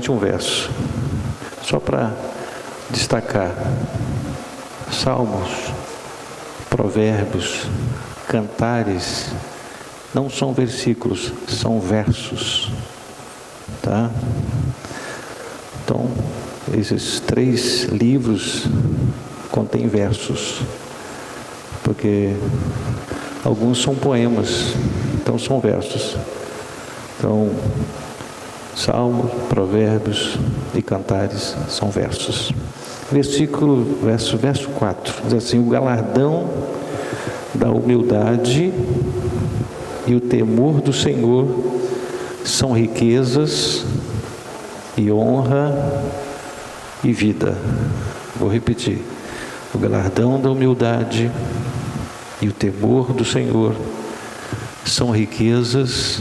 somente um verso, só para destacar. Salmos, Provérbios, Cantares, não são versículos, são versos, tá? Então, esses 3 livros contêm versos, porque alguns são poemas, então são versos. Então, Salmos, Provérbios e Cantares são versos. Verso 4, diz assim: o galardão da humildade e o temor do Senhor são riquezas e honra e vida. Vou repetir: o galardão da humildade e o temor do Senhor são riquezas,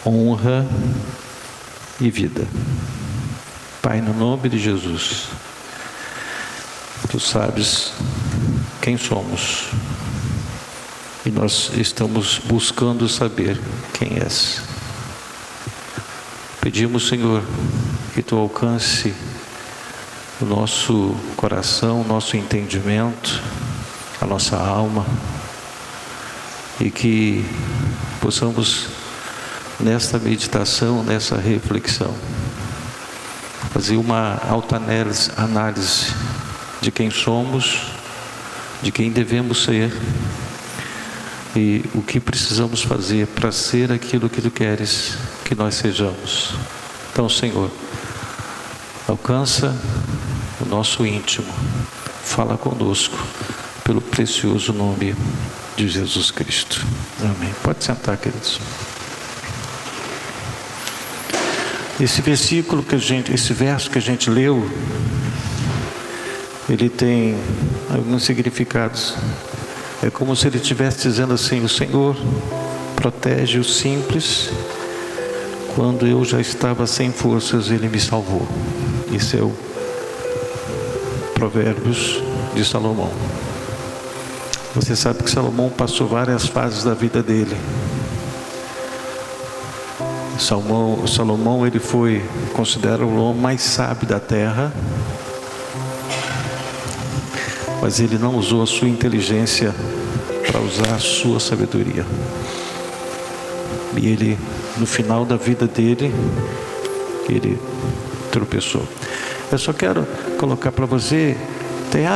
honra e vida. Pai, no nome de Jesus, Tu sabes quem somos e nós estamos buscando saber quem és. Pedimos, Senhor, que Tu alcance o nosso coração, o nosso entendimento, a nossa alma, e que possamos, nesta meditação, nessa reflexão, fazer uma autoanálise de quem somos, de quem devemos ser e o que precisamos fazer para ser aquilo que Tu queres que nós sejamos. Então, Senhor, alcança o nosso íntimo, fala conosco, pelo precioso nome de Jesus Cristo. Amém. Pode sentar, queridos. Esse verso que a gente leu, ele tem alguns significados. É como se ele estivesse dizendo assim: o Senhor protege os simples, quando eu já estava sem forças, Ele me salvou. Isso é o Provérbios de Salomão. Você sabe que Salomão passou várias fases da vida dele. Salomão ele foi considerado o homem mais sábio da terra, mas ele não usou a sua inteligência para usar a sua sabedoria. E ele, no final da vida dele, ele tropeçou. Eu só quero colocar para você: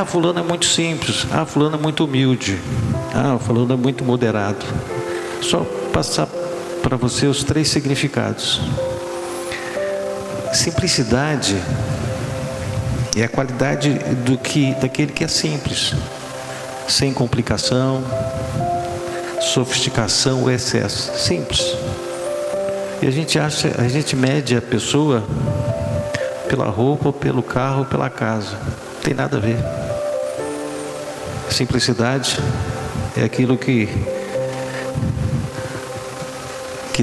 fulano é muito simples, fulano é muito humilde, fulano é muito moderado. Só passar para você os 3 significados. Simplicidade é a qualidade daquele que é simples, sem complicação, sofisticação ou excesso. Simples. E a gente mede a pessoa pela roupa, pelo carro, pela casa. Não tem nada a ver. Simplicidade é aquilo que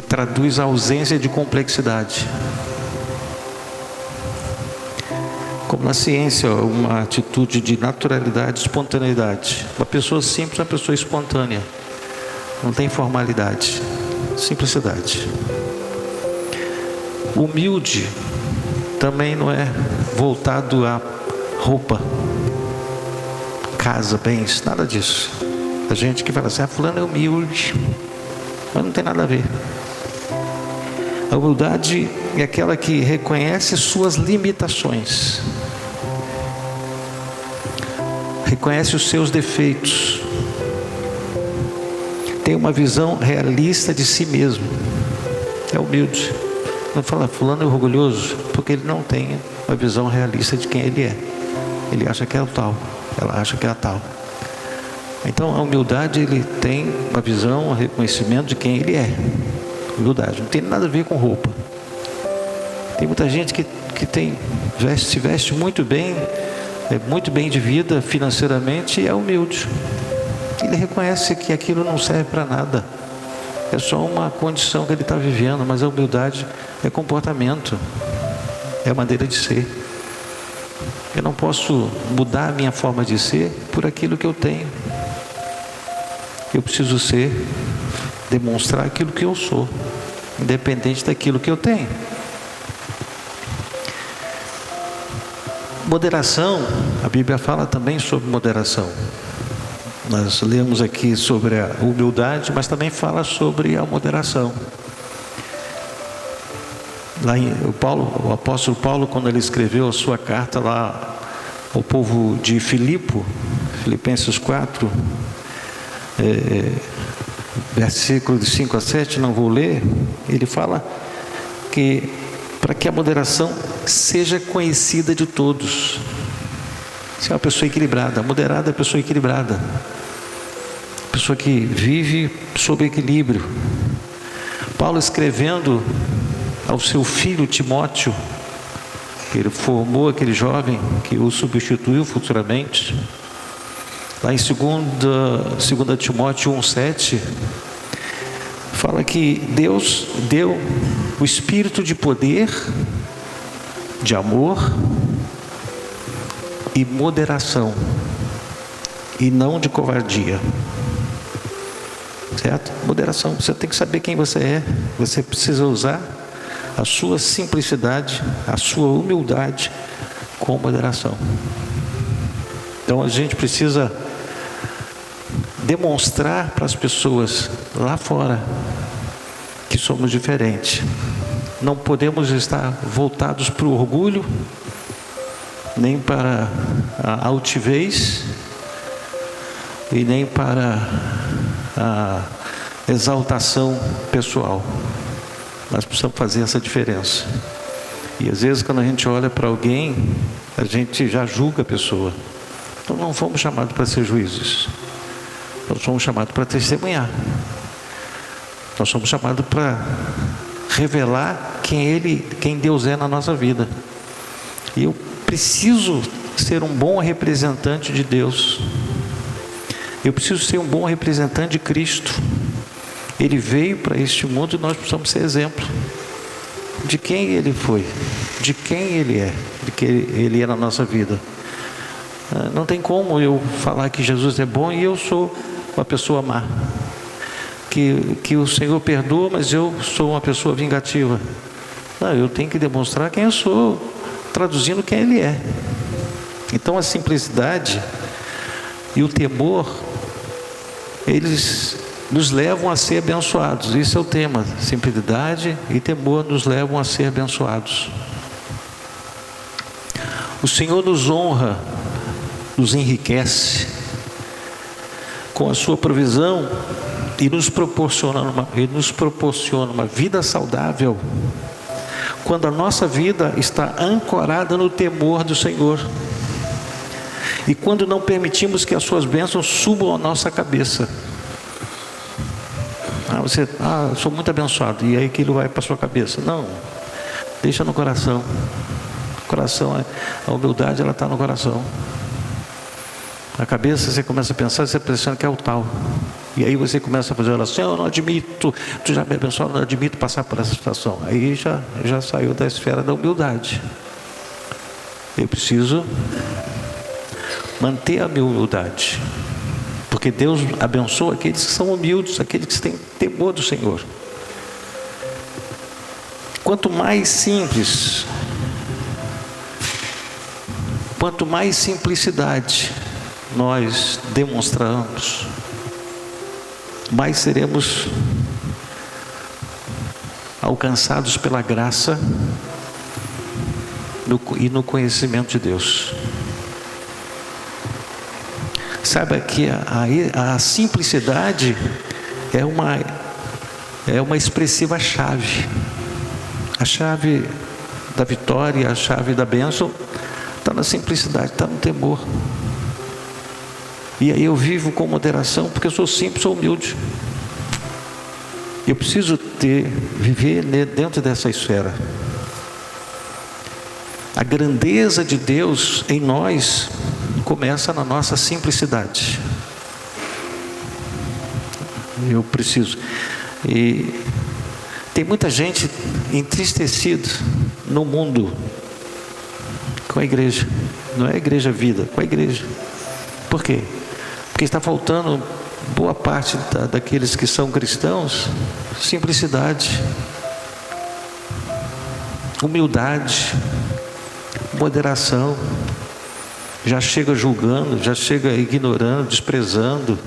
traduz a ausência de complexidade. Como na ciência, uma atitude de naturalidade, espontaneidade. Uma pessoa simples é uma pessoa espontânea. Não tem formalidade. Simplicidade. Humilde também não é voltado à roupa, casa, bens, nada disso. A gente que fala assim: fulano é humilde, mas não tem nada a ver. A humildade é aquela que reconhece suas limitações, reconhece os seus defeitos, tem uma visão realista de si mesmo. É humilde. Não fala fulano é orgulhoso, porque ele não tem uma visão realista de quem ele é. Ele acha que é o tal, ela acha que é a tal. Então a humildade, ele tem uma visão, um reconhecimento de quem ele é. Humildade, não tem nada a ver com roupa. Tem muita gente que se veste muito bem, é muito bem de vida financeiramente e é humilde. Ele reconhece que aquilo não serve para nada. É só uma condição que ele está vivendo, mas a humildade é comportamento, é maneira de ser. Eu não posso mudar a minha forma de ser por aquilo que eu tenho. Eu preciso demonstrar aquilo que eu sou, independente daquilo que eu tenho. Moderação, a Bíblia fala também sobre moderação. Nós lemos aqui sobre a humildade, mas também fala sobre a moderação. O apóstolo Paulo, quando ele escreveu a sua carta lá ao povo de Filipenses 4, versículo de 5 a 7, não vou ler, ele fala que para que a moderação seja conhecida de todos. Você é uma pessoa equilibrada. Moderada é a pessoa equilibrada, pessoa que vive sob equilíbrio. Paulo, escrevendo ao seu filho Timóteo, ele formou aquele jovem que o substituiu futuramente, lá em 2 Timóteo 1,7, fala que Deus deu o espírito de poder, de amor e moderação, e não de covardia. Certo? Moderação. Você tem que saber quem você é. Você precisa usar a sua simplicidade, a sua humildade com moderação. Então a gente precisa demonstrar para as pessoas lá fora que somos diferentes. Não podemos estar voltados para o orgulho, nem para a altivez e nem para a exaltação pessoal. Nós precisamos fazer essa diferença. E às vezes quando a gente olha para alguém, a gente já julga a pessoa. Então não fomos chamados para ser juízes. Nós somos chamados para testemunhar. Nós somos chamados para revelar quem Deus é na nossa vida. E eu preciso ser um bom representante de Deus. Eu preciso ser um bom representante de Cristo. Ele veio para este mundo e nós precisamos ser exemplo de quem Ele foi, de quem Ele é, de quem Ele é na nossa vida. Não tem como eu falar que Jesus é bom e eu sou uma pessoa má. Que o Senhor perdoa, mas eu sou uma pessoa vingativa. Não, eu tenho que demonstrar quem eu sou, traduzindo quem Ele é. Então a simplicidade e o temor, eles nos levam a ser abençoados. Esse é o tema. Simplicidade e temor nos levam a ser abençoados. O Senhor nos honra, nos enriquece com a sua provisão e nos proporciona uma vida saudável quando a nossa vida está ancorada no temor do Senhor e quando não permitimos que as suas bênçãos subam à nossa cabeça. Eu sou muito abençoado, e aí aquilo vai para a sua cabeça. Não, deixa no coração. A humildade, ela está no coração. Na cabeça você começa a pensar, você pensando que é o tal. E aí você começa a fazer oração, eu não admito, tu já me abençoou, eu não admito passar por essa situação. Aí já saiu da esfera da humildade. Eu preciso manter a minha humildade. Porque Deus abençoa aqueles que são humildes, aqueles que têm temor do Senhor. Quanto mais simples, quanto mais simplicidade nós demonstramos, mais seremos alcançados pela graça e no conhecimento de Deus. Saiba que a simplicidade é uma expressiva chave. A chave da vitória, a chave da bênção está na simplicidade, está no temor. E aí eu vivo com moderação porque eu sou simples, sou humilde. Eu preciso viver dentro dessa esfera. A grandeza de Deus em nós começa na nossa simplicidade. Eu preciso. E tem muita gente entristecida no mundo com a igreja. Não é a igreja vida, com a igreja. Por quê? Porque está faltando boa parte daqueles que são cristãos simplicidade, humildade, moderação. já chega julgando, já chega ignorando, desprezando.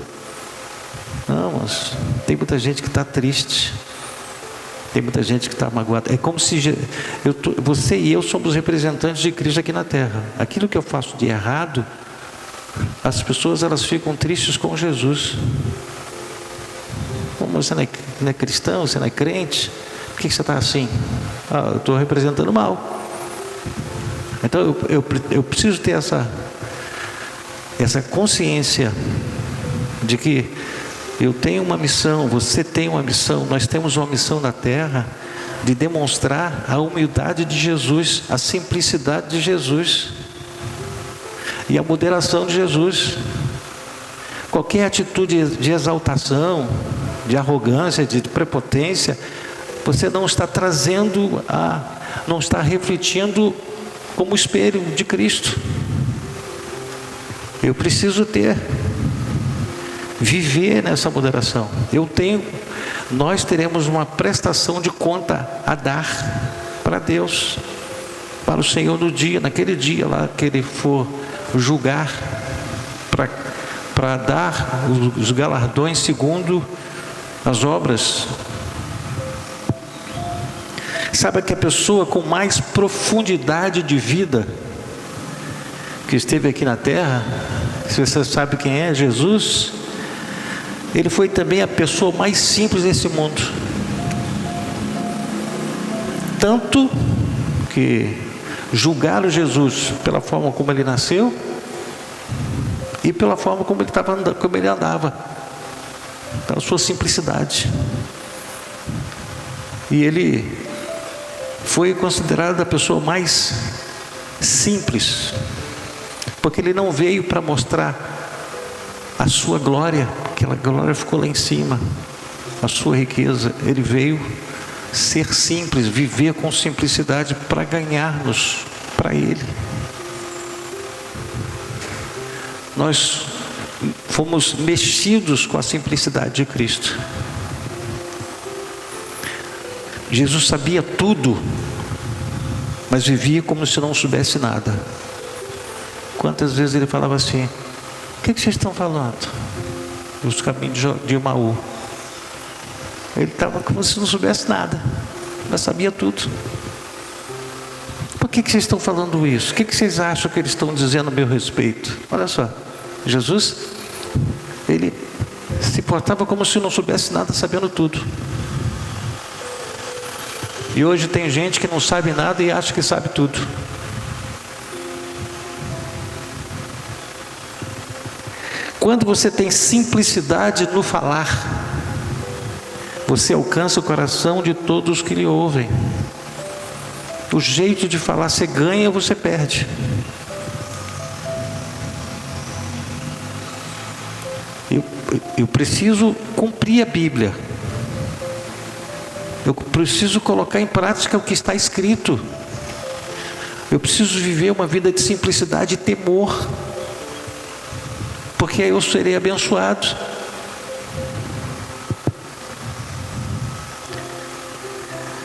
Não, mas tem muita gente que está triste, tem muita gente que está magoada. É como se você e eu somos representantes de Cristo aqui na terra. Aquilo que eu faço de errado, as pessoas elas ficam tristes com Jesus. Você não é cristão, você não é crente, por que você está assim? Eu estou representando mal. Então eu preciso ter essa consciência de que eu tenho uma missão, você tem uma missão, nós temos uma missão na terra de demonstrar a humildade de Jesus, a simplicidade de Jesus e a moderação de Jesus. Qualquer atitude de exaltação, de arrogância, de prepotência, você não está trazendo, não está refletindo como espelho de Cristo. Eu preciso viver nessa moderação. Nós teremos uma prestação de conta a dar para Deus, para o Senhor naquele dia lá que Ele for julgar, para dar os galardões segundo as obras. Sabe que a pessoa com mais profundidade de vida que esteve aqui na terra, se você sabe quem é, Jesus, Ele foi também a pessoa mais simples desse mundo. Tanto que julgaram Jesus pela forma como Ele nasceu e pela forma como Ele andava, pela sua simplicidade. E Ele foi considerado a pessoa mais simples, porque Ele não veio para mostrar a sua glória, aquela glória ficou lá em cima, a sua riqueza. Ele veio ser simples, viver com simplicidade para ganhar-nos para Ele. Nós fomos mexidos com a simplicidade de Cristo. Jesus sabia tudo, mas vivia como se não soubesse nada. Quantas vezes Ele falava assim: o que vocês estão falando? Os caminhos de Emaú. Ele estava como se não soubesse nada, mas sabia tudo. Por que vocês estão falando isso? O que vocês acham que eles estão dizendo a meu respeito? Olha só, Jesus, Ele se portava como se não soubesse nada, sabendo tudo. E hoje tem gente que não sabe nada e acha que sabe tudo. Quando você tem simplicidade no falar, você alcança o coração de todos que lhe ouvem. O jeito de falar, você ganha ou você perde. Eu preciso cumprir a Bíblia. Eu preciso colocar em prática o que está escrito. Eu preciso viver uma vida de simplicidade e temor, porque aí eu serei abençoado.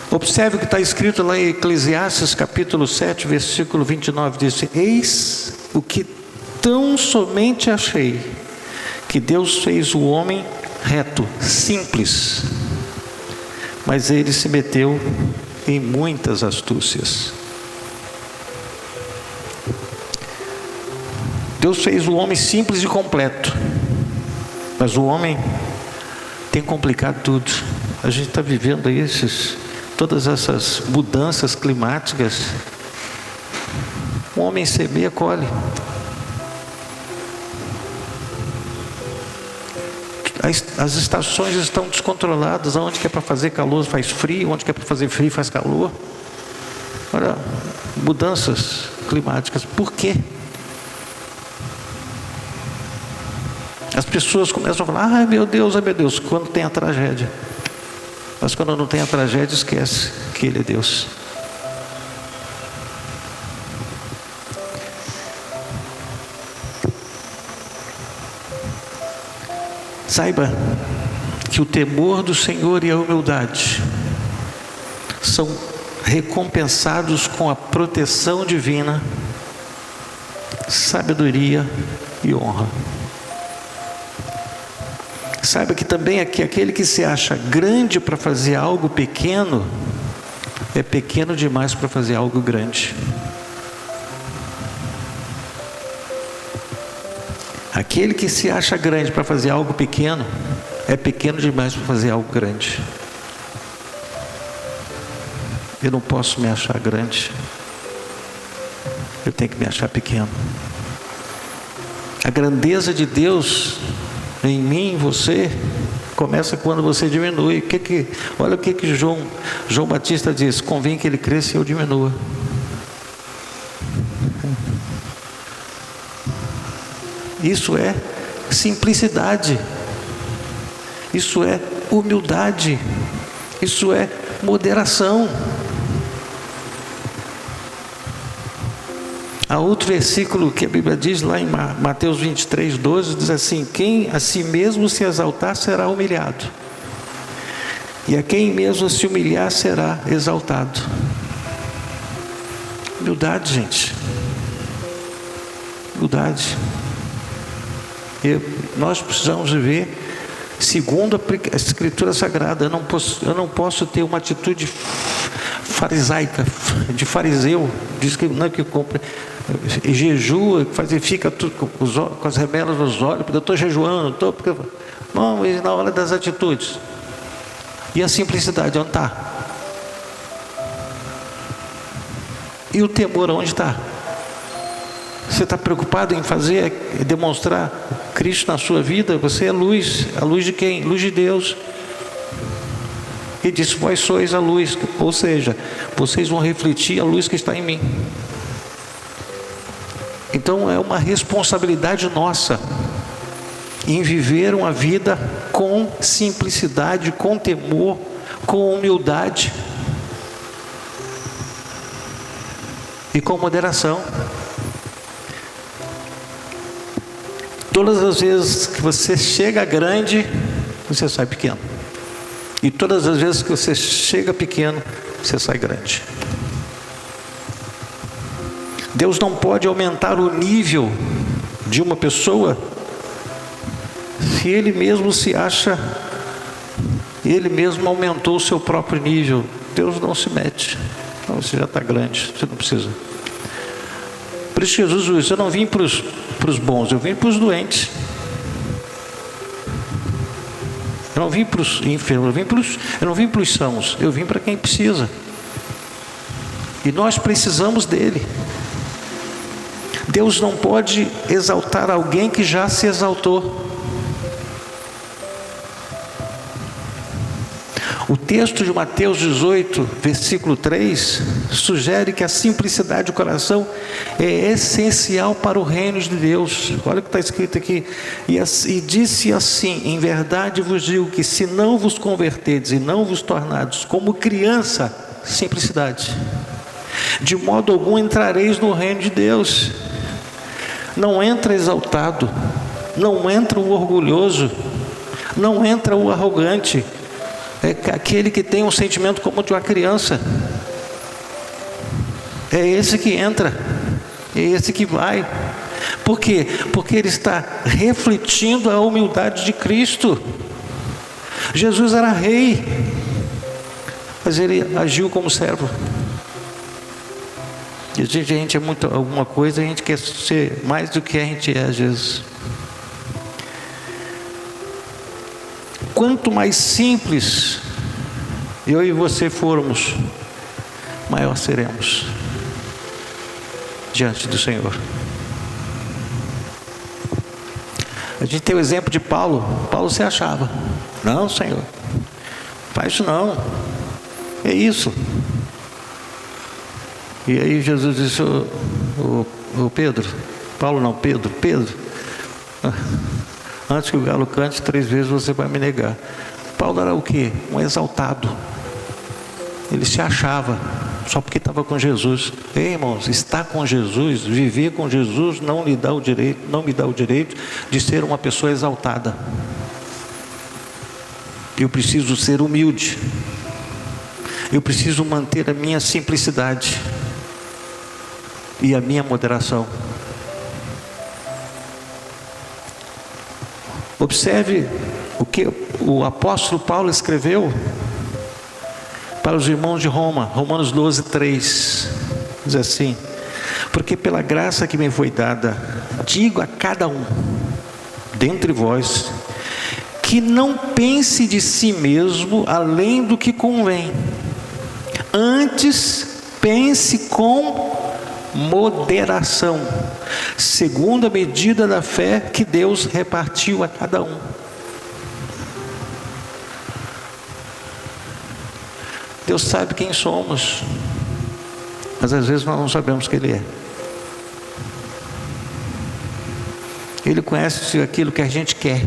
Observe o que está escrito lá em Eclesiastes capítulo 7, versículo 29, diz: eis o que tão somente achei, que Deus fez o homem reto, simples, mas ele se meteu em muitas astúcias. Deus fez o homem simples e completo, mas o homem tem complicado tudo. A gente está vivendo aí todas essas mudanças climáticas. O homem semeia, colhe. As estações estão descontroladas. Onde que é para fazer calor faz frio, onde que é para fazer frio faz calor. Olha, mudanças climáticas. Por quê? As pessoas começam a falar: ai meu Deus, quando tem a tragédia. Mas quando não tem a tragédia, esquece que Ele é Deus. Saiba que o temor do Senhor e a humildade são recompensados com a proteção divina sabedoria e honra. Saiba que também aqui, aquele que se acha grande para fazer algo pequeno, é pequeno demais para fazer algo grande. Aquele que se acha grande para fazer algo pequeno, é pequeno demais para fazer algo grande. Eu não posso me achar grande. Eu tenho que me achar pequeno. A grandeza de Deus em mim, em você, começa quando você diminui. Olha o que João Batista diz: convém que ele cresça e eu diminua. Isso é simplicidade, isso é humildade, isso é moderação. Há outro versículo que a Bíblia diz lá em Mateus 23, 12, diz assim: quem a si mesmo se exaltar será humilhado, e a quem mesmo se humilhar será exaltado. Humildade, gente, humildade. Nós precisamos viver segundo a Escritura Sagrada. Eu não posso ter uma atitude farisaica, de fariseu, diz que não, que compra, jejua, fica tudo com as remelas nos olhos, porque eu estou jejuando, não, e na hora das atitudes. E a simplicidade, onde está? E o temor, onde está? Você está preocupado em fazer, demonstrar Cristo na sua vida? Você é luz. A luz de quem? Luz de Deus. E disse: vós sois a luz. Ou seja, vocês vão refletir a luz que está em mim. Então é uma responsabilidade nossa em viver uma vida com simplicidade, com temor, com humildade e com moderação. Todas as vezes que você chega grande, você sai pequeno. E todas as vezes que você chega pequeno, você sai grande. Deus não pode aumentar o nível de uma pessoa se Ele mesmo se acha, Ele mesmo aumentou o seu próprio nível. Deus não se mete. Não, você já está grande, você não precisa. Por isso Jesus disse: eu não vim para os bons, eu vim para os doentes. Eu não vim para os enfermos, eu não vim para os sãos, eu vim para quem precisa. E nós precisamos dele. Deus não pode exaltar alguém que já se exaltou. O texto de Mateus 18, versículo 3, sugere que a simplicidade do coração é essencial para o reino de Deus. Olha o que está escrito aqui. E disse assim: em verdade vos digo que se não vos converterdes e não vos tornardes como criança, simplicidade, de modo algum entrareis no reino de Deus. Não entra exaltado, não entra o orgulhoso, não entra o arrogante. É aquele que tem um sentimento como de uma criança. É esse que entra, é esse que vai. Por quê? Porque ele está refletindo a humildade de Cristo. Jesus era rei, mas ele agiu como servo. E a gente é muito alguma coisa, a gente quer ser mais do que a gente é às vezes. Quanto mais simples eu e você formos, maior seremos diante do Senhor. A gente tem o exemplo de Paulo. Paulo se achava: não, Senhor, faz isso não, é isso. E aí Jesus disse: o Pedro, Paulo não, Pedro, antes que o galo cante 3 vezes você vai me negar. Paulo era o quê? Um exaltado. Ele se achava só porque estava com Jesus. Ei, irmãos, estar com Jesus, viver com Jesus não me dá o direito de ser uma pessoa exaltada. Eu preciso ser humilde. Eu preciso manter a minha simplicidade e a minha moderação. Observe o que o apóstolo Paulo escreveu para os irmãos de Roma, Romanos 12, 3, diz assim: porque pela graça que me foi dada, digo a cada um dentre vós, que não pense de si mesmo além do que convém, antes pense com moderação, segundo a medida da fé que Deus repartiu a cada um. Deus sabe quem somos, mas às vezes nós não sabemos quem Ele é. Ele conhece aquilo que a gente quer,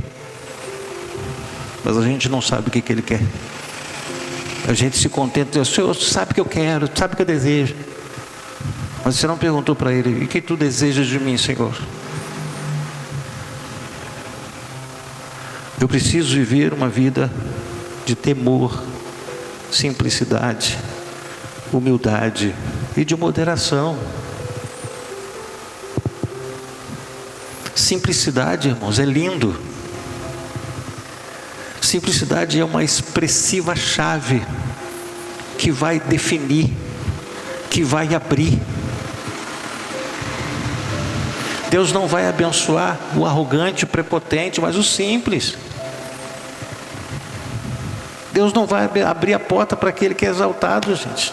mas a gente não sabe o que Ele quer. A gente se contenta, o Senhor sabe o que eu quero, sabe o que eu desejo, mas você não perguntou para Ele: e o que tu desejas de mim, Senhor? Eu preciso viver uma vida de temor, simplicidade, humildade e de moderação. Simplicidade, irmãos, é lindo. Simplicidade é uma expressiva chave que vai definir, que vai abrir. Deus não vai abençoar o arrogante, o prepotente, mas o simples. Deus não vai abrir a porta para aquele que é exaltado, gente.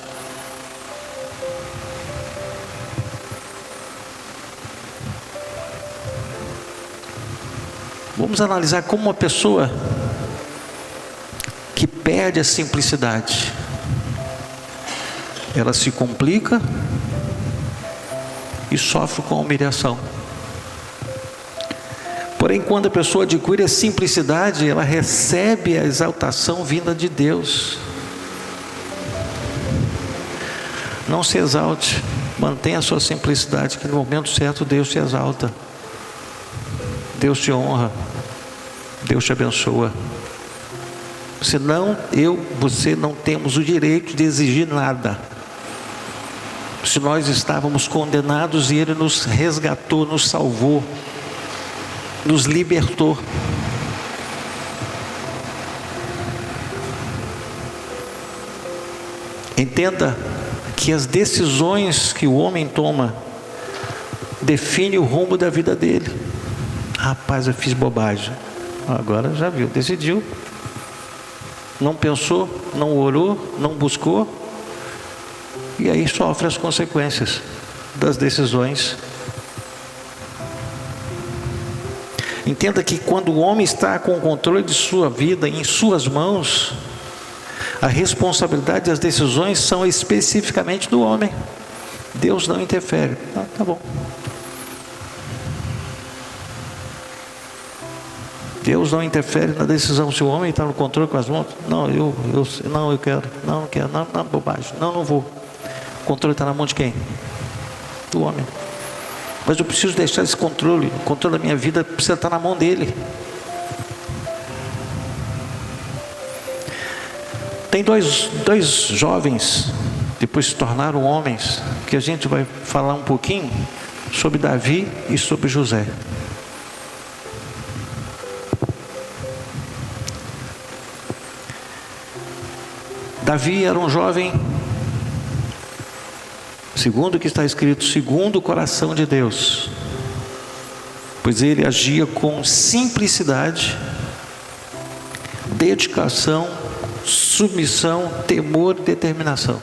Vamos analisar como uma pessoa que perde a simplicidade, ela se complica e sofre com a humilhação. Porém, quando a pessoa adquire a simplicidade, ela recebe a exaltação vinda de Deus. Não se exalte, mantenha a sua simplicidade, que no momento certo Deus te exalta, Deus te honra, Deus te abençoa. Senão você não temos o direito de exigir nada. Se nós estávamos condenados e Ele nos resgatou, nos salvou, nos libertou. Entenda que as decisões que o homem toma definem o rumo da vida dele. Rapaz, eu fiz bobagem. Agora já viu, decidiu. Não pensou, não orou, não buscou, e aí sofre as consequências das decisões. Entenda que quando o homem está com o controle de sua vida em suas mãos, a responsabilidade das decisões são especificamente do homem. Deus não interfere. Tá bom. Deus não interfere na decisão. Se o homem está no controle com as mãos, eu quero, não quero, não, bobagem, não vou. O controle está na mão de quem? Do homem. Mas eu preciso deixar esse controle, o controle da minha vida precisa estar na mão dele. Tem dois jovens, depois se tornaram homens, que a gente vai falar um pouquinho sobre Davi e sobre José. Davi era um jovem, segundo o que está escrito, segundo o coração de Deus, pois ele agia com simplicidade, dedicação, submissão, temor e determinação.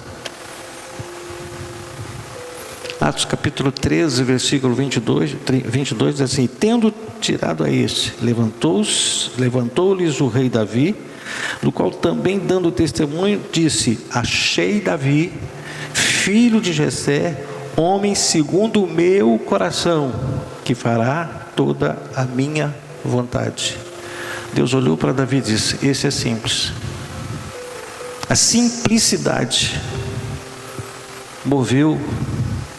Atos capítulo 13, versículo 22 diz assim: tendo tirado a este, levantou-lhes o rei Davi, do qual também dando testemunho disse: achei Davi, filho de Jessé, homem segundo o meu coração, que fará toda a minha vontade. Deus olhou para Davi e disse: esse é simples. A simplicidade moveu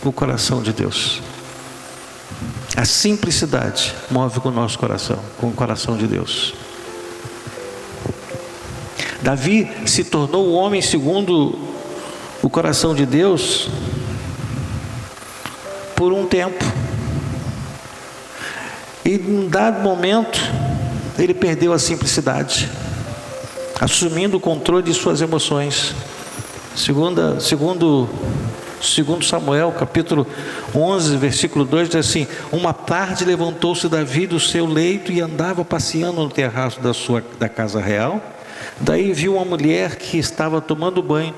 o coração de Deus. A simplicidade move com o nosso coração, com o coração de Deus. Davi se tornou o homem segundo o coração de Deus por um tempo. E em um dado momento, ele perdeu a simplicidade, assumindo o controle de suas emoções. Segundo Samuel, capítulo 11, versículo 2, diz assim: uma tarde levantou-se Davi do seu leito e andava passeando no terraço da casa real. Daí viu uma mulher que estava tomando banho,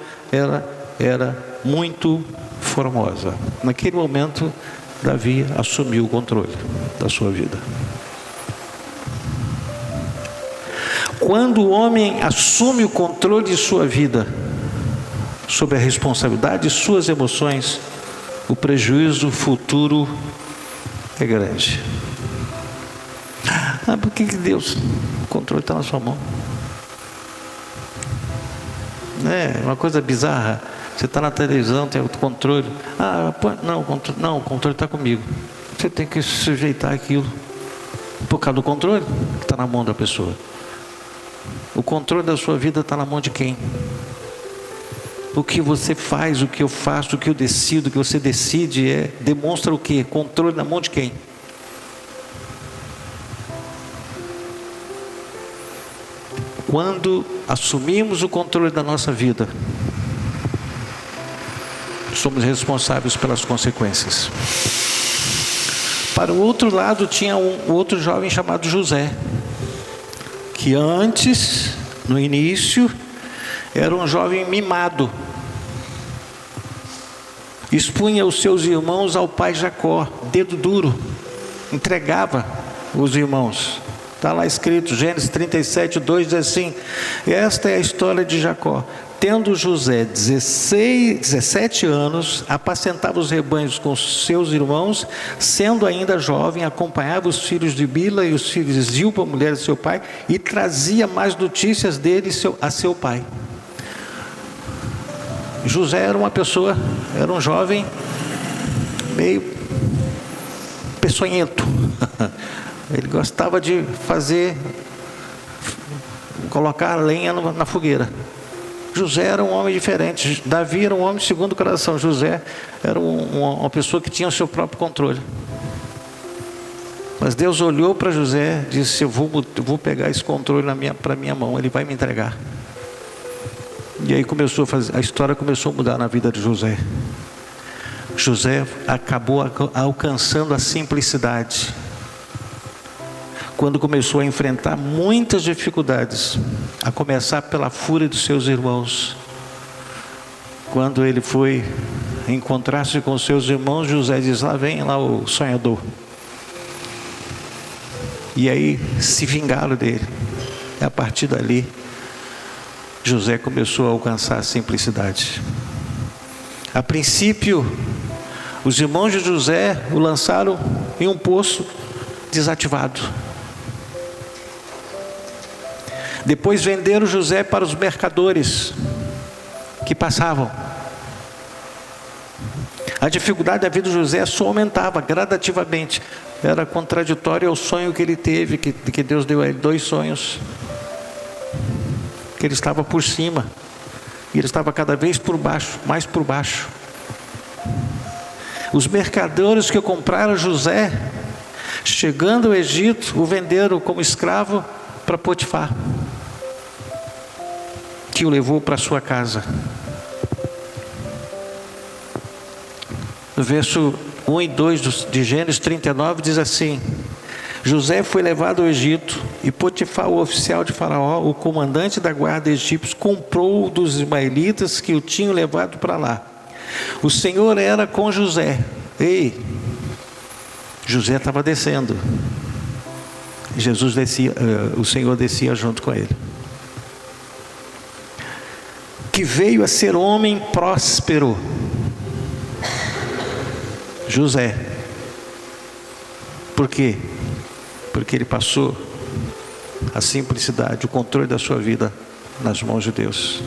era muito formosa. Naquele momento, Davi assumiu o controle da sua vida. Quando o homem assume o controle de sua vida, sob a responsabilidade de suas emoções, o prejuízo futuro é grande. Por que Deus? O controle está na sua mão. É uma coisa bizarra. Você está na televisão, tem o controle. Não, o controle está comigo. Você tem que sujeitar aquilo. Por causa do controle que está na mão da pessoa. O controle da sua vida está na mão de quem? O que você faz, o que eu faço, o que eu decido, o que você decide demonstra o quê? Controle na mão de quem? Quando assumimos o controle da nossa vida, somos responsáveis pelas consequências. Para o outro lado tinha um outro jovem chamado José, que antes, no início, era um jovem mimado. Expunha os seus irmãos ao pai Jacó, dedo duro, entregava os irmãos. Está lá escrito, Gênesis 37, 2 diz assim: esta é a história de Jacó. Tendo José 17 anos, apacentava os rebanhos com seus irmãos, sendo ainda jovem, acompanhava os filhos de Bila e os filhos de Zilpa, mulher de seu pai, e trazia mais notícias dele a seu pai. José era era um jovem meio peçonhento. Ele gostava de colocar lenha na fogueira. José era um homem diferente. Davi era um homem segundo o coração. José era uma pessoa que tinha o seu próprio controle. Mas Deus olhou para José e disse: eu vou pegar esse controle para minha mão, ele vai me entregar. E aí a história começou a mudar na vida de José. José acabou alcançando a simplicidade quando começou a enfrentar muitas dificuldades, a começar pela fúria dos seus irmãos. Quando ele foi encontrar-se com seus irmãos, José diz: lá vem lá o sonhador. E aí se vingaram dele. E a partir dali, José começou a alcançar a simplicidade. A princípio, os irmãos de José o lançaram em um poço desativado. Depois venderam José para os mercadores que passavam. A dificuldade da vida de José só aumentava gradativamente. Era contraditório ao sonho que ele teve, que Deus deu a ele 2 sonhos. Que ele estava por cima e ele estava cada vez por baixo, mais por baixo. Os mercadores que compraram José, chegando ao Egito, o venderam como escravo para Potifar, que o levou para sua casa. No verso 1 e 2 de Gênesis 39 diz assim: José foi levado ao Egito e Potifar, o oficial de Faraó, o comandante da guarda egípcio, comprou dos ismaelitas que o tinham levado para lá. O Senhor era com José. José estava descendo. O Senhor descia junto com ele. Que veio a ser homem próspero. José. Por quê? Porque ele passou a simplicidade, o controle da sua vida nas mãos de Deus.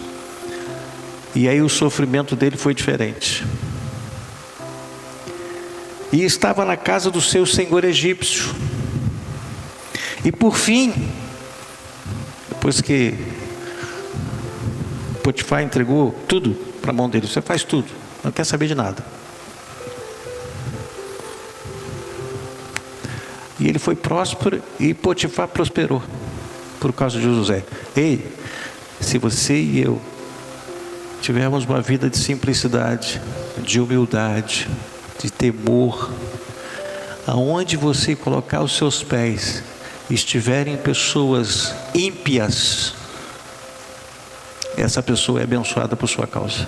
E aí o sofrimento dele foi diferente. E estava na casa do seu senhor egípcio. E por fim, depois que Potifar entregou tudo para a mão dele, você faz tudo, não quer saber de nada. E ele foi próspero e Potifar prosperou. por causa de José. Ei, se você e eu tivermos uma vida de simplicidade, de humildade, de temor, aonde você colocar os seus pés, estiverem pessoas ímpias, essa pessoa é abençoada por sua causa.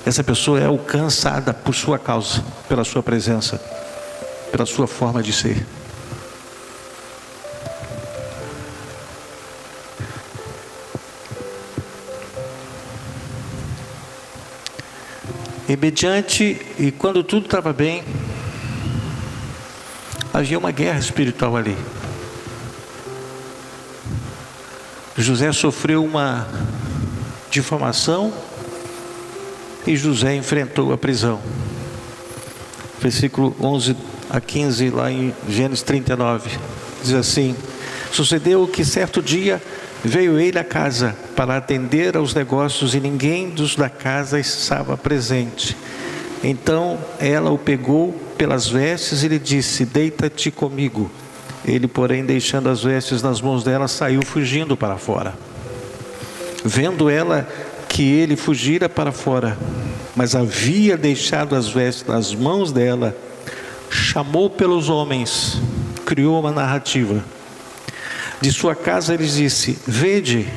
Essa pessoa é alcançada por sua causa, pela sua presença, pela sua forma de ser. E quando tudo estava bem, havia uma guerra espiritual ali. José sofreu uma difamação e José enfrentou a prisão. Versículo 11 a 15, lá em Gênesis 39, diz assim: sucedeu que certo dia veio ele à casa para atender aos negócios e ninguém dos da casa estava presente. Então ela o pegou pelas vestes e lhe disse: deita-te comigo. Ele, porém, deixando as vestes nas mãos dela, saiu fugindo para fora. Vendo ela que ele fugira para fora, mas havia deixado as vestes nas mãos dela, chamou pelos homens, criou uma narrativa. De sua casa ele disse: vede,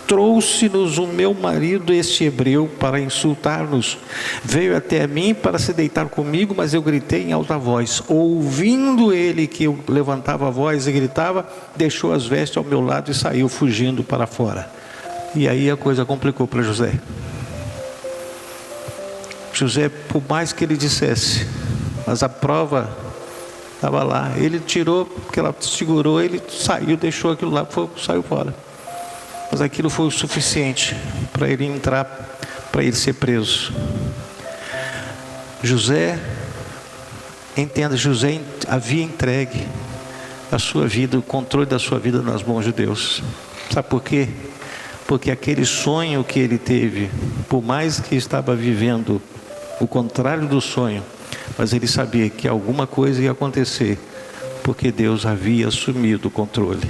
trouxe-nos o meu marido este hebreu para insultar-nos. Veio até mim para se deitar comigo, mas eu gritei em alta voz. Ouvindo ele que eu levantava a voz e gritava, deixou as vestes ao meu lado e saiu fugindo para fora. E aí a coisa complicou para José. José, por mais que ele dissesse, mas a prova estava lá, ele tirou, porque ela segurou, ele saiu, deixou aquilo lá, saiu fora. Mas aquilo foi o suficiente para ele entrar, para ele ser preso. José, entenda, José havia entregue a sua vida, o controle da sua vida nas mãos de Deus. Sabe por quê? Porque aquele sonho que ele teve, por mais que estava vivendo o contrário do sonho, mas ele sabia que alguma coisa ia acontecer, porque Deus havia assumido o controle.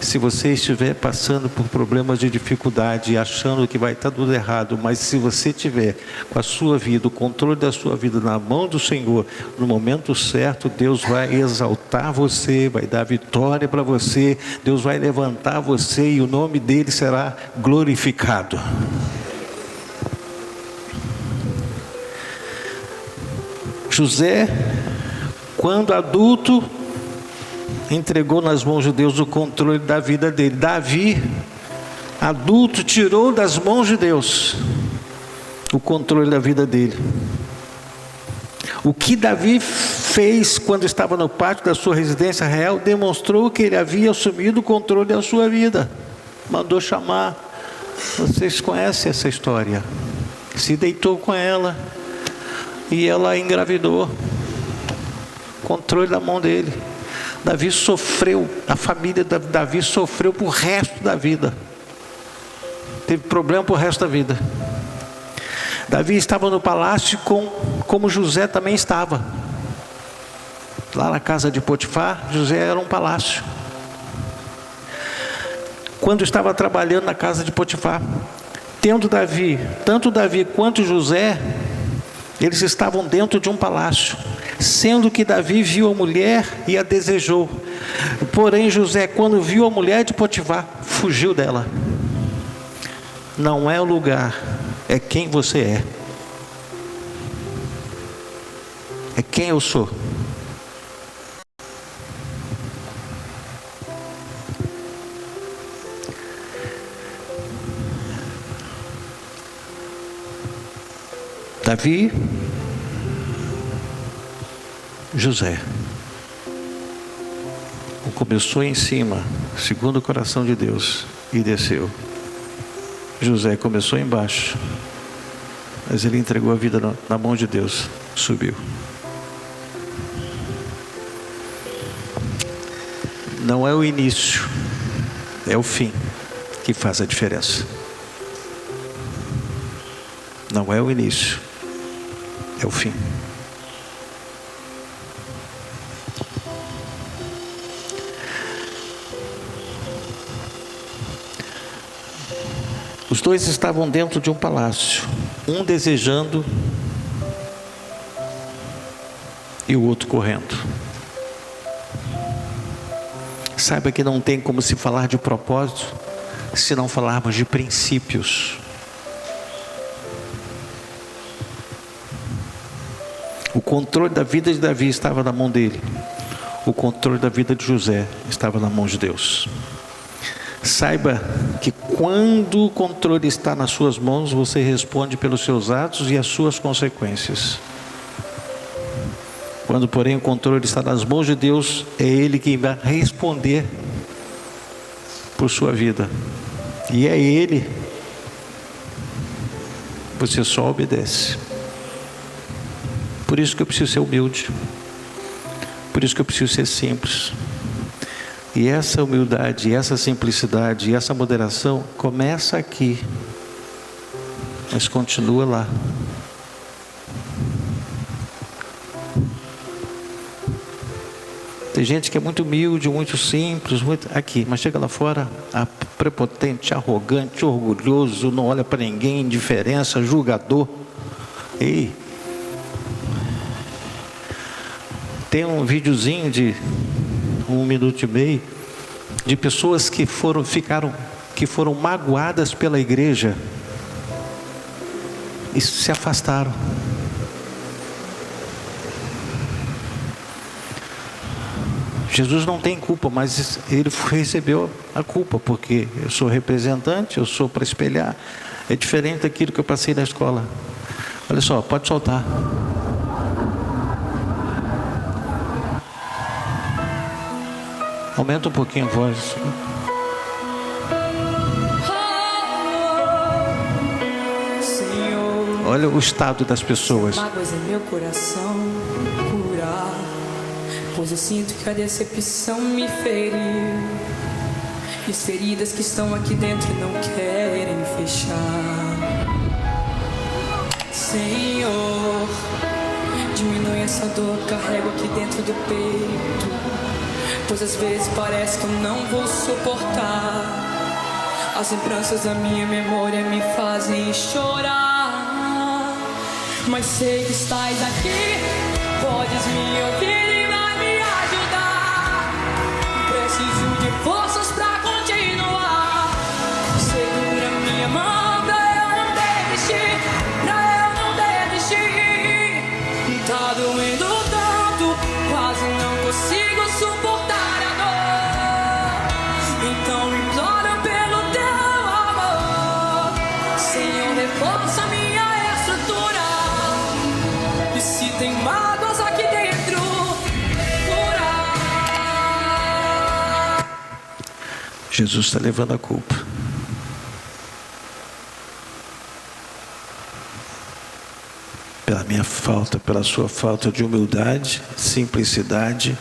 Se você estiver passando por problemas de dificuldade e achando que vai estar tudo errado, mas se você tiver com a sua vida, o controle da sua vida na mão do Senhor, no momento certo, Deus vai exaltar você, vai dar vitória para você, Deus vai levantar você e o nome dele será glorificado. José, quando adulto, entregou nas mãos de Deus o controle da vida dele. Davi, adulto, tirou das mãos de Deus o controle da vida dele. O que Davi fez quando estava no pátio da sua residência real demonstrou que ele havia assumido o controle da sua vida. Mandou chamar, vocês conhecem essa história, se deitou com ela e ela engravidou. Controle da mão dele. Davi sofreu, a família de Davi sofreu por resto da vida. Teve problema por resto da vida. Davi estava no palácio como José também estava. Lá na casa de Potifar, José era um palácio. Quando estava trabalhando na casa de Potifar, tendo Davi, tanto Davi quanto José, eles estavam dentro de um palácio, sendo que Davi viu a mulher e a desejou. Porém José, quando viu a mulher de Potifar, fugiu dela. Não é o lugar, é quem você é. É quem eu sou. Davi, José. Começou em cima, segundo o coração de Deus, e desceu. José começou embaixo, mas ele entregou a vida na mão de Deus, subiu. Não é o início, é o fim que faz a diferença. Não é o início, é o fim. Os dois estavam dentro de um palácio, um desejando e o outro correndo. Saiba que não tem como se falar de propósito se não falarmos de princípios. O controle da vida de Davi estava na mão dele. O controle da vida de José estava na mão de Deus. Saiba que quando o controle está nas suas mãos, você responde pelos seus atos e as suas consequências. Quando, porém, o controle está nas mãos de Deus, é Ele quem vai responder por sua vida. E é Ele. Você só obedece. Por isso que eu preciso ser humilde. Por isso que eu preciso ser simples. E essa humildade, essa simplicidade, essa moderação começa aqui, mas continua lá. Tem gente que é muito humilde, muito simples, muito aqui, mas chega lá fora, prepotente, arrogante, orgulhoso, não olha para ninguém, indiferença, julgador. Ei, tem um videozinho de 1 minuto e meio de pessoas que foram magoadas pela igreja e se afastaram. Jesus não tem culpa, mas ele recebeu a culpa, porque eu sou representante, eu sou para espelhar. É diferente daquilo que eu passei na escola. Olha só, pode soltar. Aumenta um pouquinho a voz. Olha o estado das pessoas. Mágoas em meu coração curar, pois eu sinto que a decepção me feriu. E as feridas que estão aqui dentro não querem fechar. Senhor, diminui essa dor que carrego aqui dentro do peito, pois às vezes parece que eu não vou suportar. As lembranças da minha memória me fazem chorar. Mas sei que estás aqui, podes me ouvir e vai me ajudar. Preciso de forças pra continuar. Segura minha mão pra eu não desistir, pra eu não desistir. Tá doendo tanto, quase não consigo suportar a dor. Então imploro pelo teu amor. Senhor, reforça minha estrutura. E se tem mágoas aqui dentro, cura. Jesus está levando a culpa. Pela minha falta, pela sua falta de humildade, simplicidade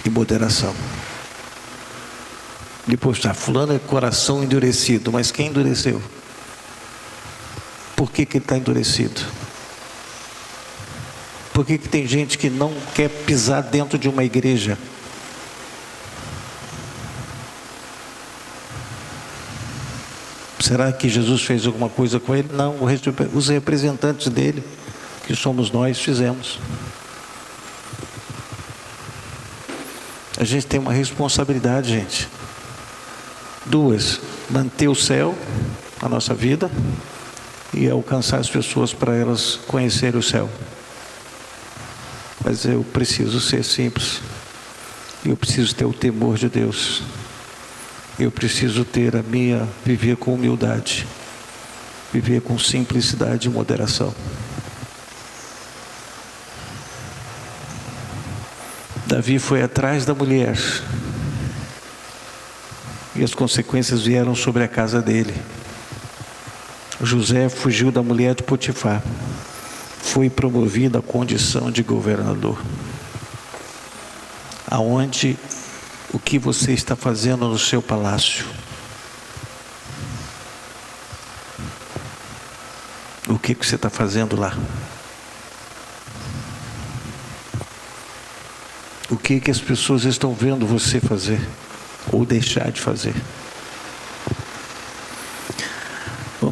e moderação. Depois está, fulano é coração endurecido, mas quem endureceu? Por que ele está endurecido? Por que tem gente que não quer pisar dentro de uma igreja? Será que Jesus fez alguma coisa com ele? Não, os representantes dele, que somos nós, fizemos. A gente tem uma responsabilidade, gente. Duas, manter o céu, a nossa vida, e alcançar as pessoas para elas conhecerem o céu. Mas eu preciso ser simples. Eu preciso ter o temor de Deus. Eu preciso ter viver com humildade, viver com simplicidade e moderação. Davi foi atrás da mulher, e as consequências vieram sobre a casa dele. José fugiu da mulher de Potifar, foi promovido à condição de governador. Aonde o que você está fazendo no seu palácio? O que você está fazendo lá? O que as pessoas estão vendo você fazer ou deixar de fazer?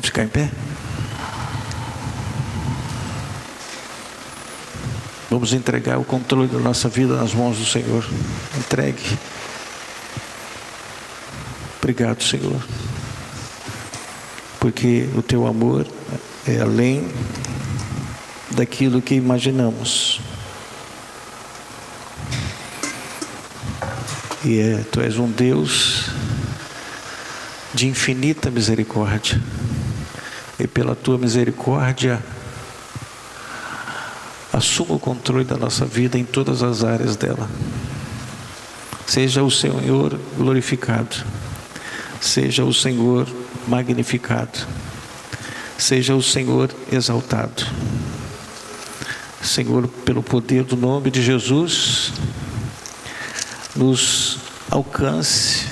Vamos ficar em pé? Vamos entregar o controle da nossa vida nas mãos do Senhor. Entregue. Obrigado, Senhor. Porque o teu amor é além daquilo que imaginamos. E tu és um Deus de infinita misericórdia. E pela tua misericórdia, assuma o controle da nossa vida em todas as áreas dela. Seja o Senhor glorificado. Seja o Senhor magnificado. Seja o Senhor exaltado. Senhor, pelo poder do nome de Jesus, nos alcance.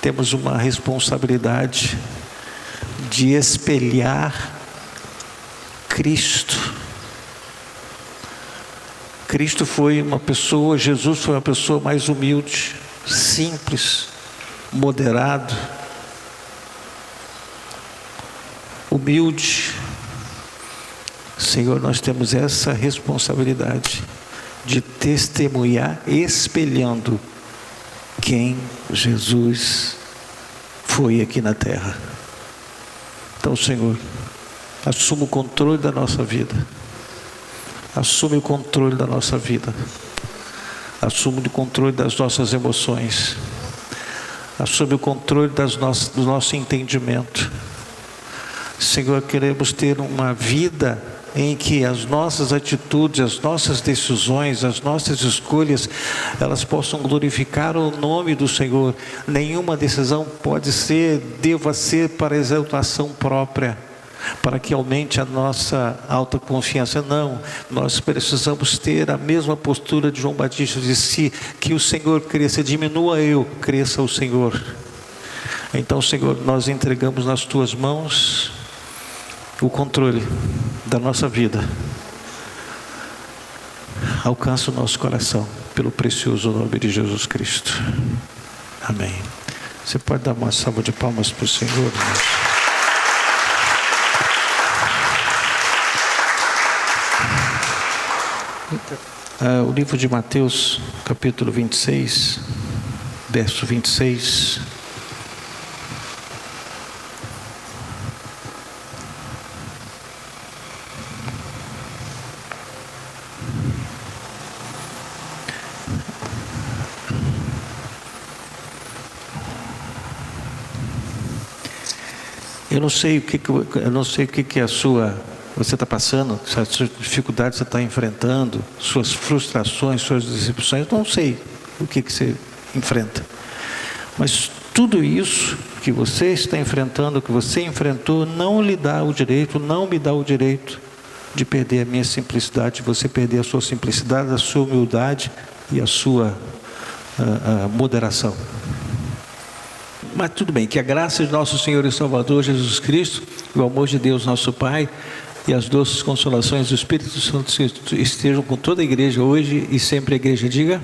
Temos uma responsabilidade de espelhar Cristo. Cristo foi uma pessoa, Jesus foi uma pessoa mais humilde, simples, moderado, humilde. Senhor, nós temos essa responsabilidade de testemunhar, espelhando quem Jesus foi aqui na terra. Então, Senhor, assuma o controle da nossa vida. Assume o controle da nossa vida. Assume o controle das nossas emoções. Assume o controle do nosso entendimento. Senhor, queremos ter uma vida em que as nossas atitudes, as nossas decisões, as nossas escolhas, elas possam glorificar o nome do Senhor. Nenhuma decisão deva ser para exaltação própria, para que aumente a nossa autoconfiança. Não, nós precisamos ter a mesma postura de João Batista de si, que o Senhor cresça, diminua eu, cresça o Senhor. Então, Senhor, nós entregamos nas tuas mãos o controle da nossa vida. Alcança o nosso coração pelo precioso nome de Jesus Cristo. Amém. Você pode dar uma salva de palmas para o Senhor, irmãos? O livro de Mateus, capítulo 26, verso 26. Eu não sei o que a sua, você está passando, as suas dificuldades você está enfrentando, suas frustrações, suas decepções, não sei o que você enfrenta. Mas tudo isso que você está enfrentando, que você enfrentou, não me dá o direito de perder a minha simplicidade, de você perder a sua simplicidade, a sua humildade e a sua moderação. Mas tudo bem, que a graça de nosso Senhor e Salvador Jesus Cristo, o amor de Deus nosso Pai e as doces consolações do Espírito Santo estejam com toda a igreja hoje e sempre. A igreja diga: